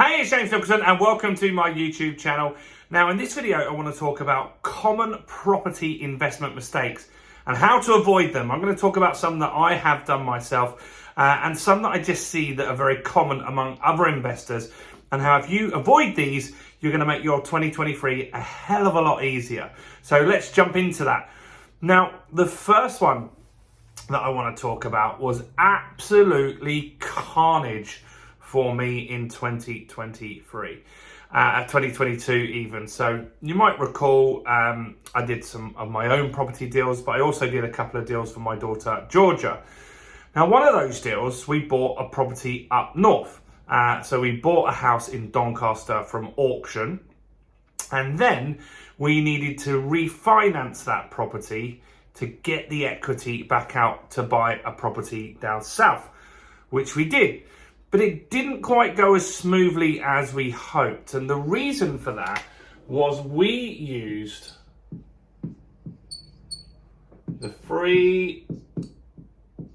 Hey, it's James Nicholson and welcome to my YouTube channel. Now in this video I want to talk about common property investment mistakes and how to avoid them. I'm going to talk about some that I have done myself and some that I just see that are very common among other investors, and how if you avoid these you're going to make your 2023 a hell of a lot easier. So let's jump into that. Now the first one that I want to talk about was absolutely carnage for me in 2023, 2022 even. So you might recall I did some of my own property deals, but I also did a couple of deals for my daughter, Georgia. Now one of those deals, we bought a property up north. So we bought a house in Doncaster from auction, and then we needed to refinance that property to get the equity back out to buy a property down south, which we did. But it didn't quite go as smoothly as we hoped. And the reason for that was we used the free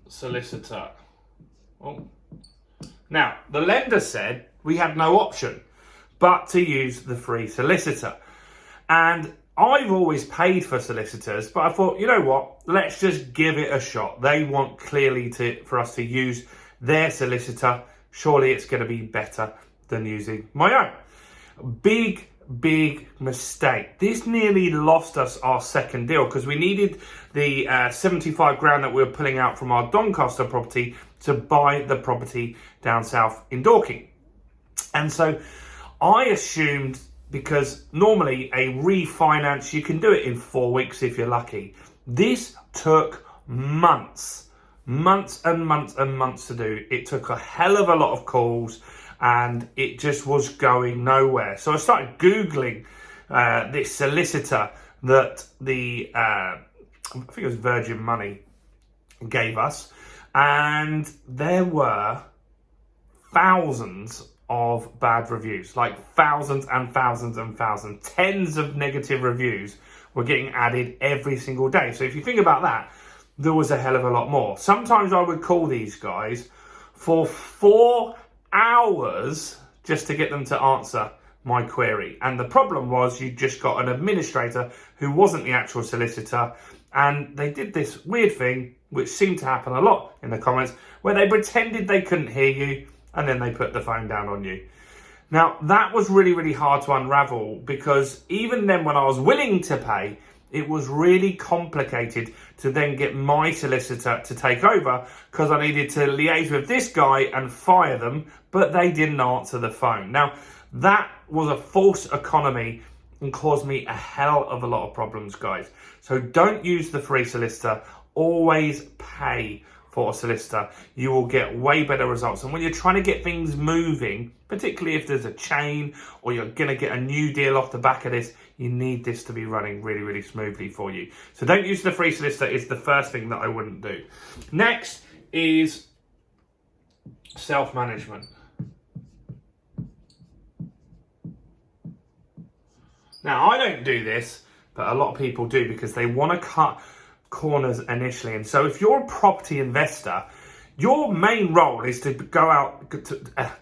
solicitor. Oh. Now, the lender said we had no option but to use the free solicitor. And I've always paid for solicitors, but I thought, you know what, let's just give it a shot. They want clearly for us to use their solicitor. Surely it's going to be better than using my own. Big mistake. This nearly lost us our second deal because we needed the 75 grand that we were pulling out from our Doncaster property to buy the property down south in Dorking. And so I assumed, because normally a refinance, you can do it in 4 weeks if you're lucky. This took months and months to do. It took a hell of a lot of calls and it just was going nowhere. So I started Googling this solicitor that I think it was Virgin Money gave us, and there were thousands of bad reviews, like thousands and thousands and thousands, tens of negative reviews were getting added every single day. So if you think about that, there was a hell of a lot more. Sometimes I would call these guys for 4 hours just to get them to answer my query. And the problem was you just got an administrator who wasn't the actual solicitor, and they did this weird thing, which seemed to happen a lot in the comments, where they pretended they couldn't hear you and then they put the phone down on you. Now that was really hard to unravel, because even then when I was willing to pay, it was really complicated to then get my solicitor to take over, because I needed to liaise with this guy and fire them, but they didn't answer the phone. Now, that was a false economy and caused me a hell of a lot of problems, guys. So don't use the free solicitor. Always pay for a solicitor. You will get way better results. And when you're trying to get things moving, particularly if there's a chain or you're going to get a new deal off the back of this, you need this to be running really smoothly for you. So don't use the free solicitor is the first thing that I wouldn't do. Next is self-management. Now, I don't do this, but a lot of people do, because they want to cut corners initially. And so if you're a property investor, your main role is to go out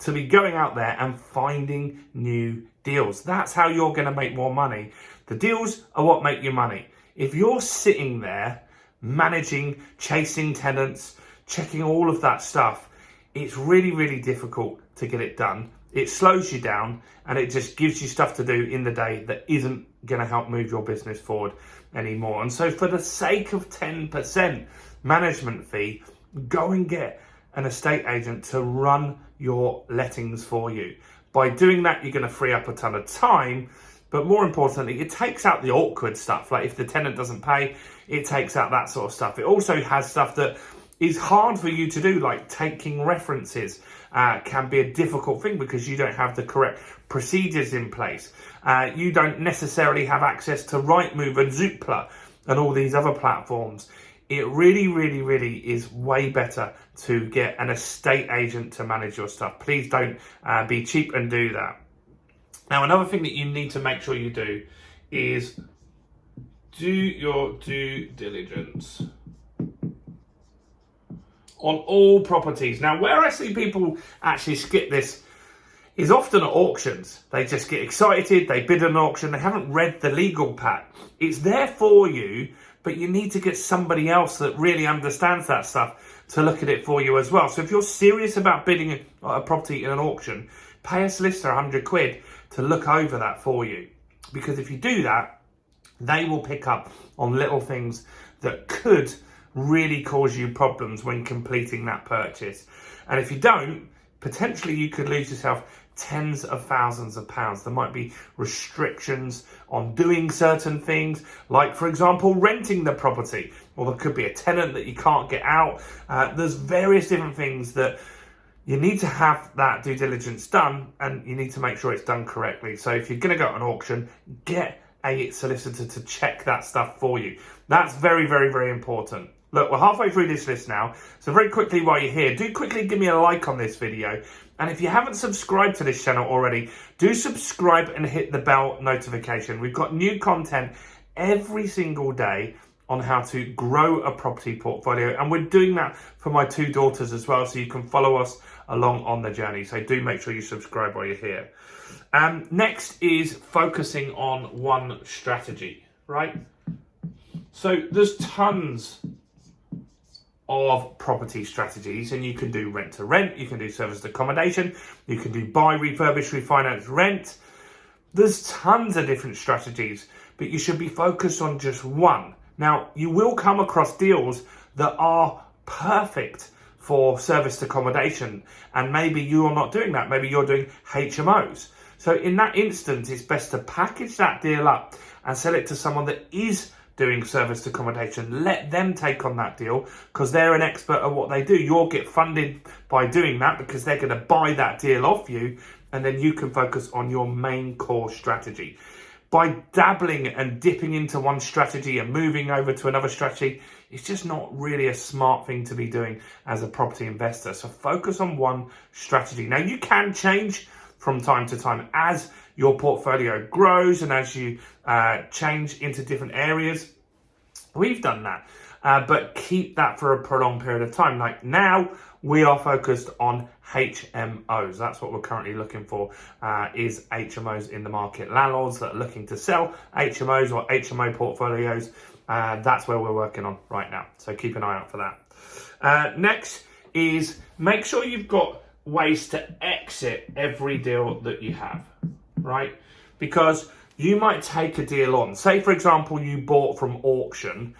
to be going out there and finding new deals. That's how you're going to make more money. The deals are what make you money. If you're sitting there managing, chasing tenants, checking all of that stuff, it's really difficult to get it done. It slows you down and it just gives you stuff to do in the day that isn't going to help move your business forward anymore. And so for the sake of 10% management fee, go and get an estate agent to run your lettings for you. By doing that, you're going to free up a ton of time, but more importantly, it takes out the awkward stuff. Like if the tenant doesn't pay, it takes out that sort of stuff. It also has stuff that is hard for you to do, like taking references. Can be a difficult thing because you don't have the correct procedures in place. You don't necessarily have access to Rightmove and Zoopla and all these other platforms. It really is way better to get an estate agent to manage your stuff. Please don't be cheap and do that. Now, another thing that you need to make sure you do is do your due diligence on all properties. Now, where I see people actually skip this is often at auctions. They just get excited, they bid an auction, they haven't read the legal pack. It's there for you, but you need to get somebody else that really understands that stuff to look at it for you as well. So if you're serious about bidding a property in an auction, pay a solicitor 100 quid to look over that for you. Because if you do that, they will pick up on little things that could really cause you problems when completing that purchase. And if you don't, potentially you could lose yourself tens of thousands of pounds. There might be restrictions on doing certain things, like for example renting the property, or there could be a tenant that you can't get out. There's various different things that you need to have that due diligence done, and you need to make sure it's done correctly. So if you're going to go to an auction, get a solicitor to check that stuff for you. That's very, very, very important. Look, we're halfway through this list now, so very quickly while you're here, do quickly give me a like on this video. And if you haven't subscribed to this channel already, do subscribe and hit the bell notification. We've got new content every single day on how to grow a property portfolio. And we're doing that for my two daughters as well, so you can follow us along on the journey. So do make sure you subscribe while you're here. Next is focusing on one strategy, right? So there's tons of property strategies, and you can do rent to rent, you can do serviced accommodation, you can do buy, refurbish, refinance, rent. There's tons of different strategies, but you should be focused on just one. Now, you will come across deals that are perfect for serviced accommodation, and maybe you're not doing that. Maybe you're doing HMOs. So in that instance, it's best to package that deal up and sell it to someone that is doing serviced accommodation. Let them take on that deal because they're an expert at what they do. You'll get funded by doing that because they're going to buy that deal off you, and then you can focus on your main core strategy. By dabbling and dipping into one strategy and moving over to another strategy, it's just not really a smart thing to be doing as a property investor. So focus on one strategy. Now, you can change from time to time as your portfolio grows and as you change into different areas. We've done that, but keep that for a prolonged period of time. Like now, we are focused on HMOs. That's what we're currently looking for, is HMOs in the market. Landlords that are looking to sell HMOs or HMO portfolios, that's where we're working on right now. So keep an eye out for that. Next is make sure you've got ways to exit every deal that you have, right? Because you might take a deal on. Say, for example, you bought from auction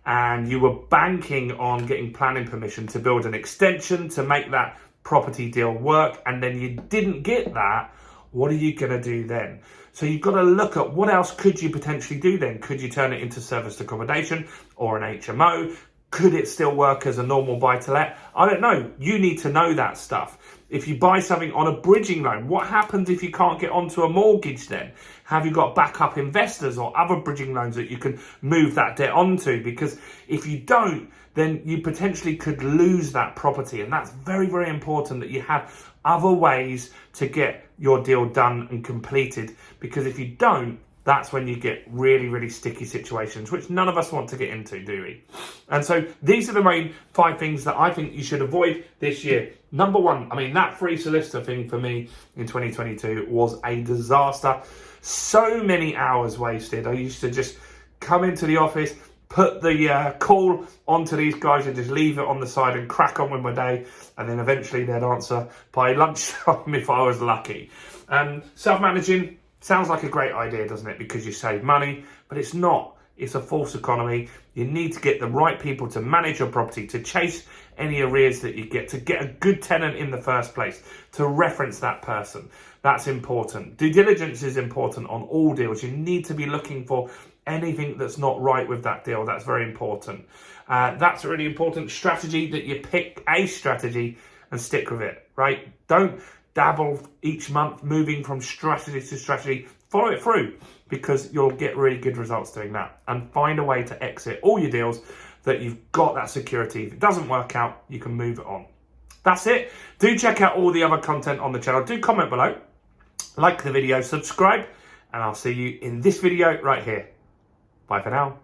and you were banking on getting planning permission to build an extension to make that property deal work, and then you didn't get that. What are you going to do then? So you've got to look at what else could you potentially do then. Could you turn it into serviced accommodation or an HMO? Could it still work as a normal buy-to-let? I don't know. You need to know that stuff. If you buy something on a bridging loan, what happens if you can't get onto a mortgage then? Have you got backup investors or other bridging loans that you can move that debt onto? Because if you don't, then you potentially could lose that property. And that's very, very important that you have other ways to get your deal done and completed. Because if you don't, that's when you get really, really sticky situations, which none of us want to get into, do we? And so these are the main 5 things that I think you should avoid this year. Number 1, I mean, that free solicitor thing for me in 2022 was a disaster. So many hours wasted. I used to just come into the office, put the call onto these guys and just leave it on the side and crack on with my day. And then eventually they'd answer by lunchtime if I was lucky. Self-managing sounds like a great idea, doesn't it? Because you save money, but it's not. It's a false economy. You need to get the right people to manage your property, to chase any arrears that you get, to get a good tenant in the first place, to reference that person. That's important. Due diligence is important on all deals. You need to be looking for anything that's not right with that deal. That's very important. That's a really important strategy, that you pick a strategy and stick with it, right? Don't dabble each month moving from strategy to strategy. Follow it through, because you'll get really good results doing that. And find a way to exit all your deals that you've got that security. If it doesn't work out, you can move it on. That's it. Do check out all the other content on the channel. Do comment below, like the video, subscribe, and I'll see you in this video right here. Bye for now.